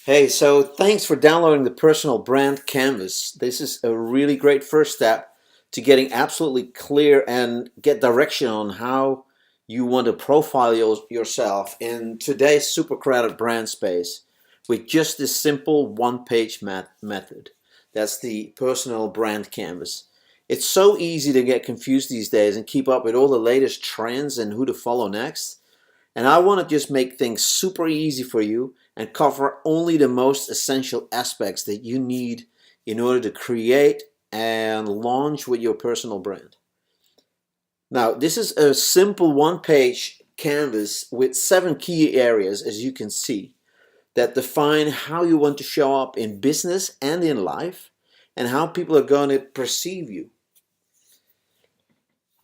Hey, so thanks for downloading the personal brand canvas. This is a really great first step to getting absolutely clear and get direction on how you want to profile yourself in today's super crowded brand space with just this simple one-page method. That's the personal brand canvas. It's so easy to get confused these days and keep up with all the latest trends and who to follow next. And I want to just make things super easy for you and cover only the most essential aspects that you need in order to create and launch with your personal brand. Now, this is a simple one-page canvas with 7 key areas, as you can see, that define how you want to show up in business and in life and how people are going to perceive you.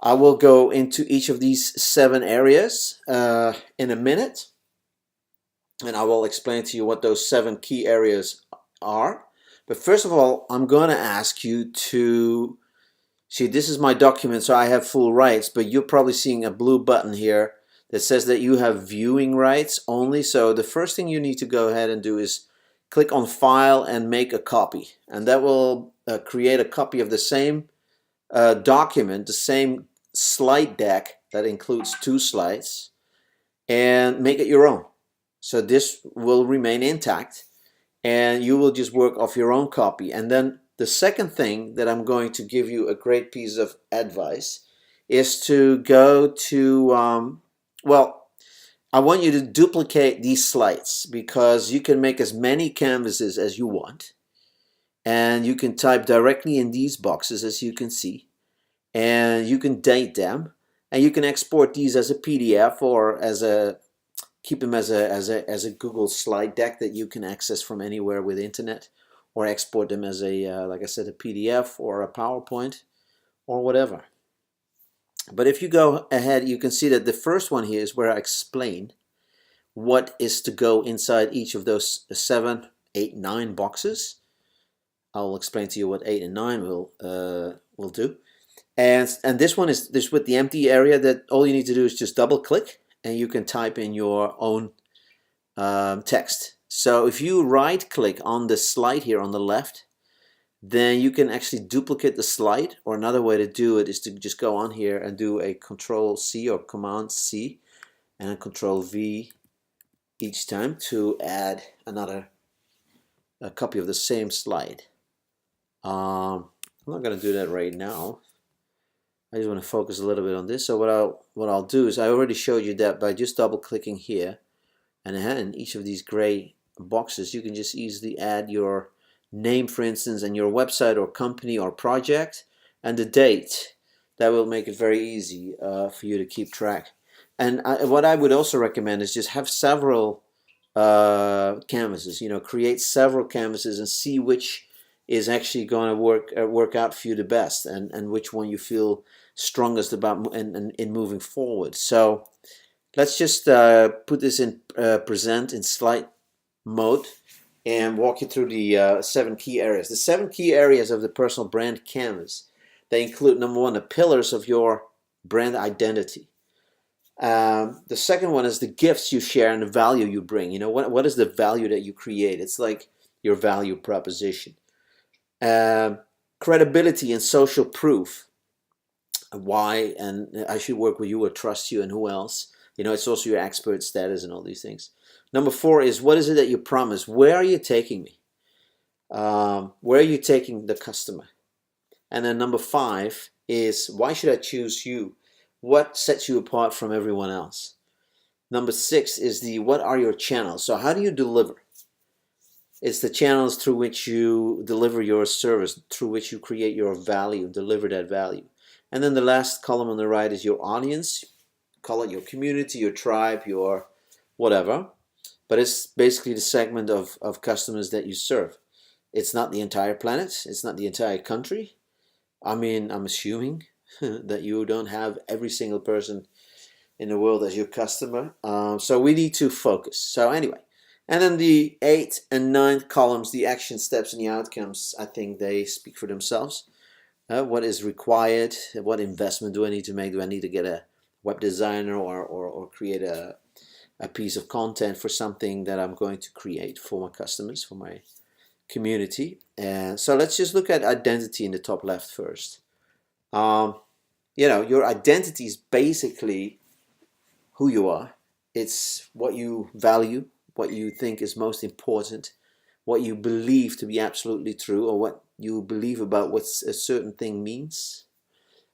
I will go into each of these 7 areas in a minute, and I will explain to you what those 7 key areas are. But first of all, I'm going to ask you to see, this is my document, so I have full rights, but you're probably seeing a blue button here that says that you have viewing rights only. So the first thing you need to go ahead and do is click on File and make a copy, and that will create a copy of the same document, the same slide deck that includes 2 slides, and make it your own. So this will remain intact and you will just work off your own copy. And then the second thing that I'm going to give you a great piece of advice is to go to, well, I want you to duplicate these slides because you can make as many canvases as you want. And you can type directly in these boxes, as you can see. And you can date them. And you can export these as a PDF or as a keep them as a Google slide deck that you can access from anywhere with internet, or export them as a like I said, a PDF or a PowerPoint or whatever. But if you go ahead, you can see that the first one here is where I explain what is to go inside each of those 7, 8, 9 boxes. I'll explain to you what 8 and 9 will do. And this one is this with the empty area that all you need to do is just double click and you can type in your own text. So if you right click on the slide here on the left, then you can actually duplicate the slide, or another way to do it is to just go on here and do a Control C or Command C and a Control V each time to add a copy of the same slide. I'm not going to do that right now. I just want to focus a little bit on this. So what I'll do is, I already showed you that by just double clicking here, and in each of these gray boxes you can just easily add your name, for instance, and your website or company or project, and the date. That will make it very easy for you to keep track. And what I would also recommend is just have several canvases. Create several canvases and see which is actually going to work out for you the best, and which one you feel strongest about in moving forward. So let's just put this in present in slide mode and walk you through the 7 key areas. The 7 key areas of the personal brand canvas, they include, number 1, the pillars of your brand identity. The second one is the gifts you share and the value you bring. What is the value that you create? It's like your value proposition. Credibility and social proof. Why and I should work with you or trust you, and who else. It's also your expert status and all these things. Number 4 is, what is it that you promise? Where are you taking me? Where are you taking the customer? And then number 5 is, why should I choose you? What sets you apart from everyone else? Number 6 is what are your channels? So how do you deliver? It's the channels through which you deliver your service, through which you create your value, deliver that value. And then the last column on the right is your audience. Call it your community, your tribe, your whatever. But it's basically the segment of customers that you serve. It's not the entire planet. It's not the entire country. I mean, I'm assuming that you don't have every single person in the world as your customer. So we need to focus. So anyway. And then the 8th and 9th columns, the action steps and the outcomes, I think they speak for themselves. What is required? What investment do I need to make? Do I need to get a web designer or create a a piece of content for something that I'm going to create for my customers, for my community. And so let's just look at identity in the top left first. Your identity is basically who you are. It's what you value, what you think is most important, what you believe to be absolutely true, or what you believe about what a certain thing means.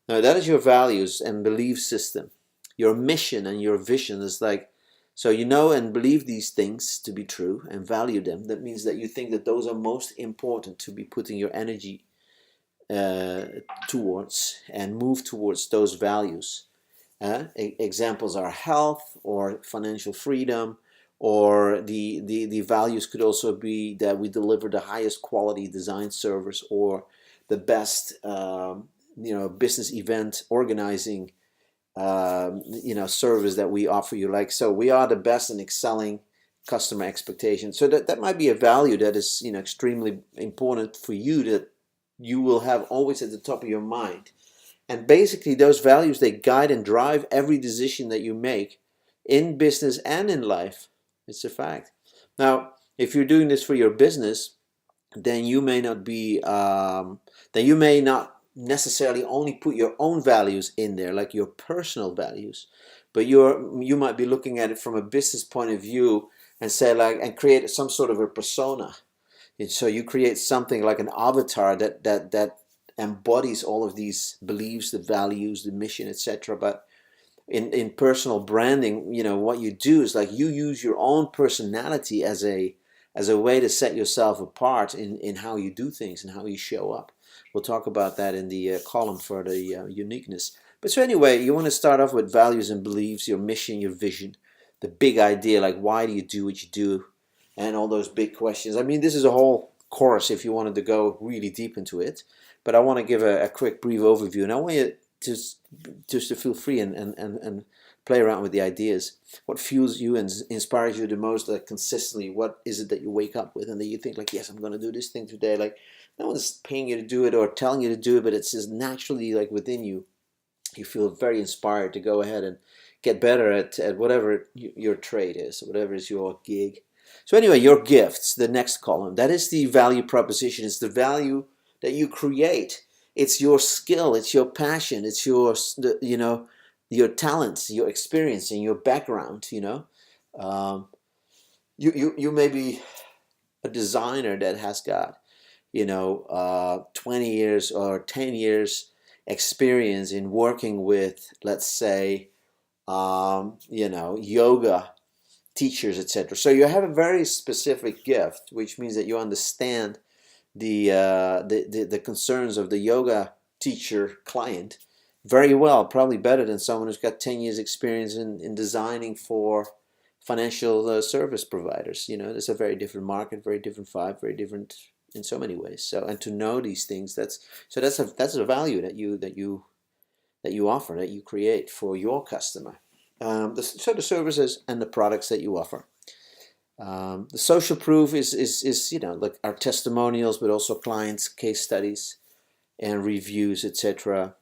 Now, that is your values and belief system. Your mission and your vision is like, so you know and believe these things to be true and value them. That means that you think that those are most important to be putting your energy towards and move towards those values. Examples are health or financial freedom, or the values could also be that we deliver the highest quality design service or the best business event organizing service that we offer you. Like, so we are the best in excelling customer expectations. So that might be a value that is extremely important for you, that you will have always at the top of your mind. And basically those values, they guide and drive every decision that you make in business and in life. It's a fact. Now, if you're doing this for your business, then you may not necessarily only put your own values in there, like your personal values, but you might be looking at it from a business point of view and say, like, and create some sort of a persona. And so you create something like an avatar that embodies all of these beliefs, the values, the mission, etc. But in personal branding, what you do is like you use your own personality as a way to set yourself apart in how you do things and how you show up. We'll talk about that in the column for the uniqueness. But so anyway, you want to start off with values and beliefs, your mission, your vision, the big idea, like why do you do what you do, and all those big questions. I mean, this is a whole course if you wanted to go really deep into it. But I want to give a quick, brief overview, and I want you just to feel free and play around with the ideas. What fuels you and inspires you the most, consistently? What is it that you wake up with and that you think, like, yes, I'm going to do this thing today? Like, no one's paying you to do it or telling you to do it, but it's just naturally, like, within you. You feel very inspired to go ahead and get better at whatever your trade is, whatever is your gig. So anyway, your gifts, the next column, that is the value proposition. It's the value that you create. It's your skill, it's your passion, it's your talents, your experience, and your background. You may be a designer that has got 20 years or 10 years experience in working with, let's say, yoga teachers, etc. So you have a very specific gift, which means that you understand the concerns of the yoga teacher client very well, probably better than someone who's got 10 years experience in designing for financial service providers. It's a very different market, very different vibe, very different in so many ways. So, and to know these things, that's a value that you offer, that you create for your customer. The services and the products that you offer. The social proof is like our testimonials, but also clients, case studies, and reviews, etc.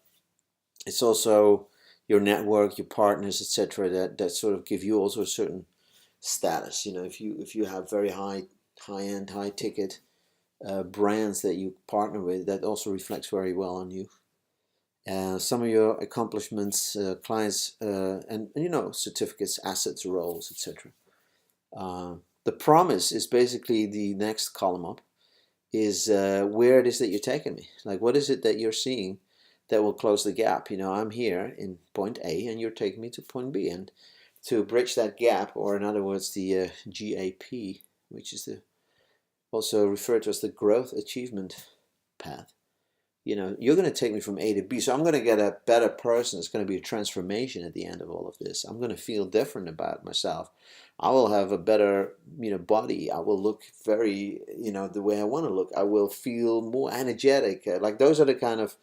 It's also your network, your partners, etc. That sort of give you also a certain status. If you have very high-end, high-ticket brands that you partner with, that also reflects very well on you. Some of your accomplishments, clients, and certificates, assets, roles, etc. The promise is basically the next column up, is where it is that you're taking me. Like, what is it that you're seeing that will close the gap? I'm here in point A and you're taking me to point B. And to bridge that gap, or in other words, the GAP, which is also referred to as the growth achievement path. You're going to take me from A to B. So I'm going to get a better person. It's going to be a transformation at the end of all of this. I'm going to feel different about myself. I will have a better, body. I will look very, the way I want to look. I will feel more energetic. Like, those are the kind of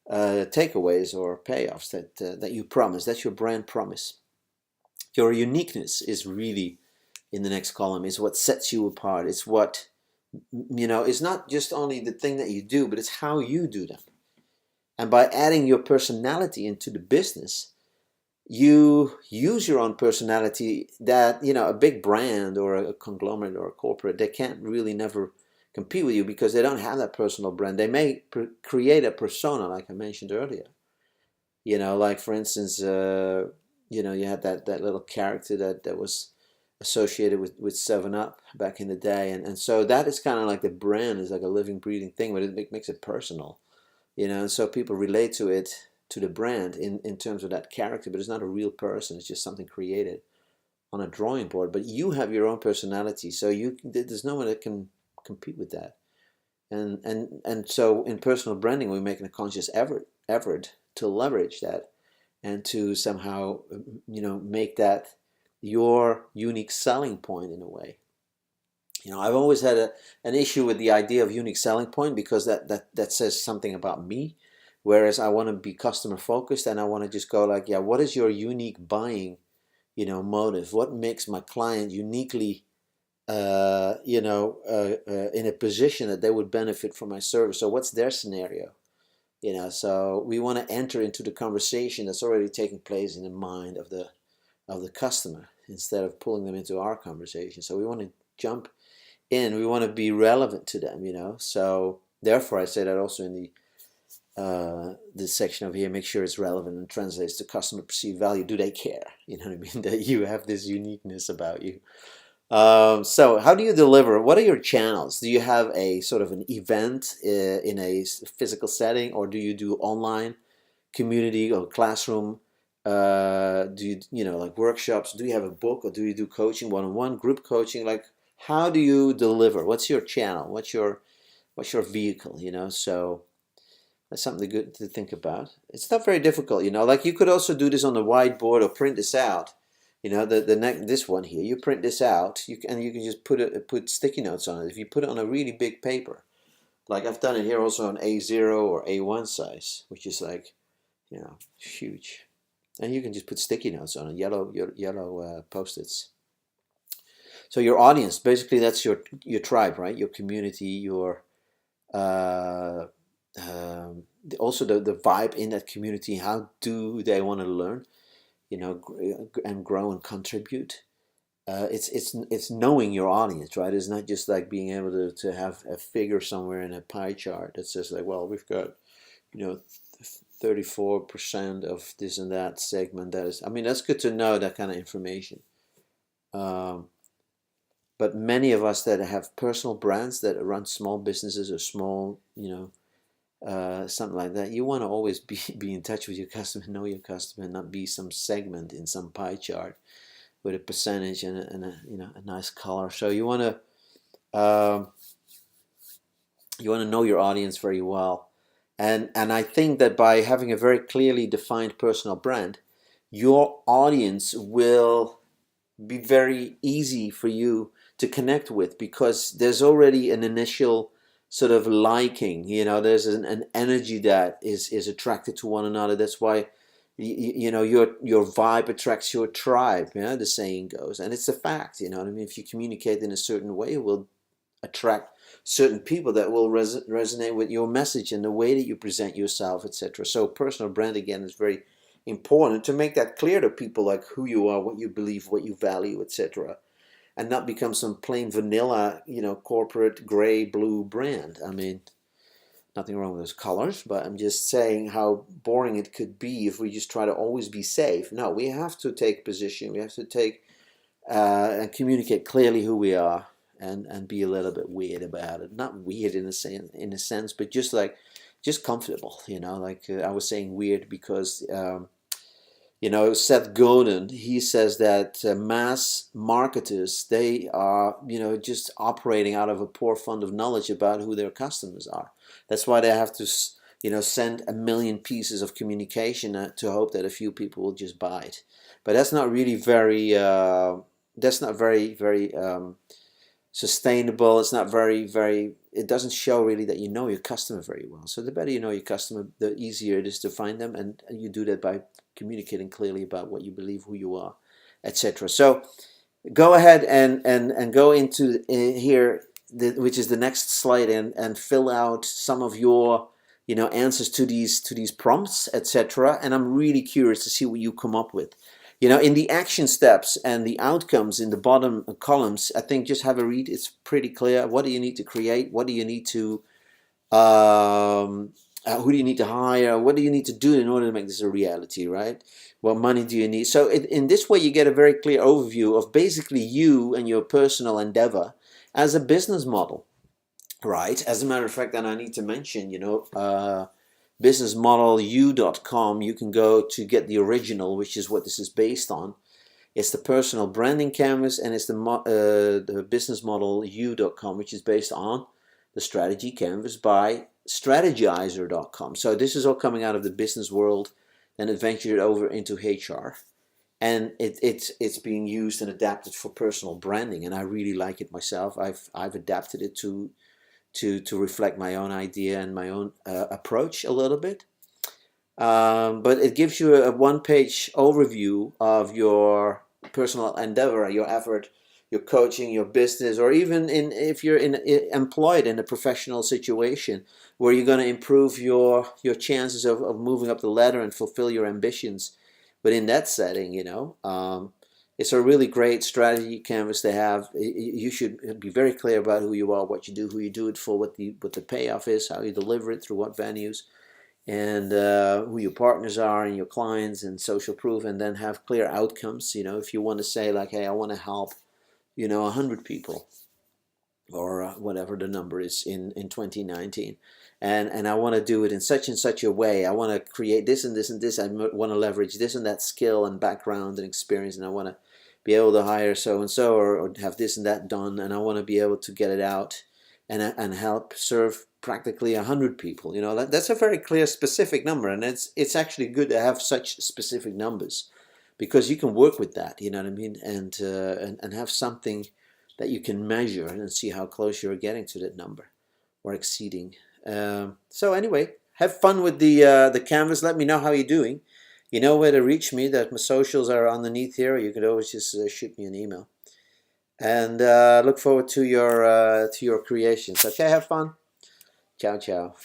takeaways or payoffs that you promise. That's your brand promise. Your uniqueness is really in the next column. Is what sets you apart. It's what, it's not just only the thing that you do, but it's how you do them. And by adding your personality into the business, you use your own personality that, a big brand or a conglomerate or a corporate, they can't really never compete with you because they don't have that personal brand. They may create a persona, like I mentioned earlier. Like for instance, you had that little character that was associated with 7 Up back in the day, and so that is kind of like the brand is like a living, breathing thing, but it makes it personal, and so people relate to it, to the brand in terms of that character, but it's not a real person. It's just something created on a drawing board. But you have your own personality, so there's no one that can compete with that. And so in personal branding, we're making a conscious effort to leverage that and to somehow make that your unique selling point in a way. I've always had an issue with the idea of unique selling point because that says something about me, whereas I want to be customer focused and I want to just go like, yeah, what is your unique buying motive? What makes my client uniquely in a position that they would benefit from my service? So what's their scenario? So we want to enter into the conversation that's already taking place in the mind of the customer instead of pulling them into our conversation. So we want to jump in. We want to be relevant to them. So therefore, I say that also in this section over here. Make sure it's relevant and translates to customer perceived value. Do they care? You know what I mean? That you have this uniqueness about you. So how do you deliver? What are your channels? Do you have a sort of an event in a physical setting, or do you do online, community or classroom? Do you like workshops? Do you have a book, or do you do coaching, one-on-one, group coaching? Like, how do you deliver? What's your channel? What's your vehicle? So that's something good to think about. It's not very difficult. Like you could also do this on the whiteboard or print this out. This one here, you print this out, and you can just put sticky notes on it. If you put it on a really big paper, like I've done it here also on A0 or A1 size, which is like, huge, and you can just put sticky notes on it, yellow post-its. So your audience, basically, that's your tribe, right? Your community, your uh, also the vibe in that community. How do they want to learn? And grow and contribute. It's knowing your audience, right? It's not just like being able to have a figure somewhere in a pie chart that says like, well, we've got 34% of this and that segment. That's good to know that kind of information. But many of us that have personal brands that run small businesses or small, something like that, you want to always be in touch with your customer, know your customer, and not be some segment in some pie chart with a percentage and a nice color. So you want to know your audience very well, and I think that by having a very clearly defined personal brand, your audience will be very easy for you to connect with because there's already an initial sort of liking. There's an energy that is attracted to one another. That's why your vibe attracts your tribe. The saying goes, and it's a fact. You know what I mean? If you communicate in a certain way, it will attract certain people that will resonate with your message and the way that you present yourself, etc. So personal brand, again, is very important to make that clear to people, like who you are, what you believe, what you value, etc., and not become some plain vanilla, corporate gray blue brand. Nothing wrong with those colors, but I'm just saying how boring it could be if we just try to always be safe. No, we have to take position. We have to take and communicate clearly who we are, and be a little bit weird about it. Not weird in a sense, but just comfortable. Like I was saying weird because Seth Godin, he says that mass marketers, they are, just operating out of a poor fund of knowledge about who their customers are. That's why they have to, send a million pieces of communication to hope that a few people will just buy it. But that's not really very sustainable. It's not very, it doesn't show really that you know your customer very well. So the better you know your customer, the easier it is to find them, and you do that by communicating clearly about what you believe, who you are, etc. So go ahead and go into here, which is the next slide, and fill out some of your answers to these prompts, etc. And I'm really curious to see what you come up with. In the action steps and the outcomes in the bottom columns, I think just have a read. It's pretty clear. What do you need to create? What do you need to who do you need to hire? What do you need to do in order to make this a reality, right? What money do you need? So in this way, you get a very clear overview of basically you and your personal endeavor as a business model, right? As a matter of fact, and I need to mention, businessmodelU.com, you can go to get the original, which is what this is based on. It's the personal branding canvas, and it's the businessmodelU.com, which is based on the strategy canvas by strategizer.com. So this is all coming out of the business world and adventured over into HR. And it's being used and adapted for personal branding, and I really like it myself. I've adapted it to reflect my own idea and my own approach a little bit. But it gives you a one-page overview of your personal endeavor, your effort, your coaching, your business, or even if you're employed in a professional situation where you're going to improve your chances of moving up the ladder and fulfill your ambitions within that setting. It's a really great strategy canvas they have. You should be very clear about who you are, what you do, who you do it for, what the payoff is, how you deliver it, through what venues, and who your partners are and your clients, and social proof, and then have clear outcomes. If you want to say like, hey, I want to help 100 people, or whatever the number is in 2019, and I want to do it in such and such a way. I want to create this and this and this. I want to leverage this and that skill and background and experience, and I want to be able to hire so and so, or have this and that done, and I want to be able to get it out and help serve practically 100 people. That's a very clear, specific number, and it's actually good to have such specific numbers, because you can work with that. You know what I mean, and have something that you can measure and see how close you're getting to that number or exceeding. So anyway, have fun with the canvas. Let me know how you're doing. You know where to reach me. That my socials are underneath here. You could always just shoot me an email. And look forward to your creations. Okay, have fun. Ciao, ciao.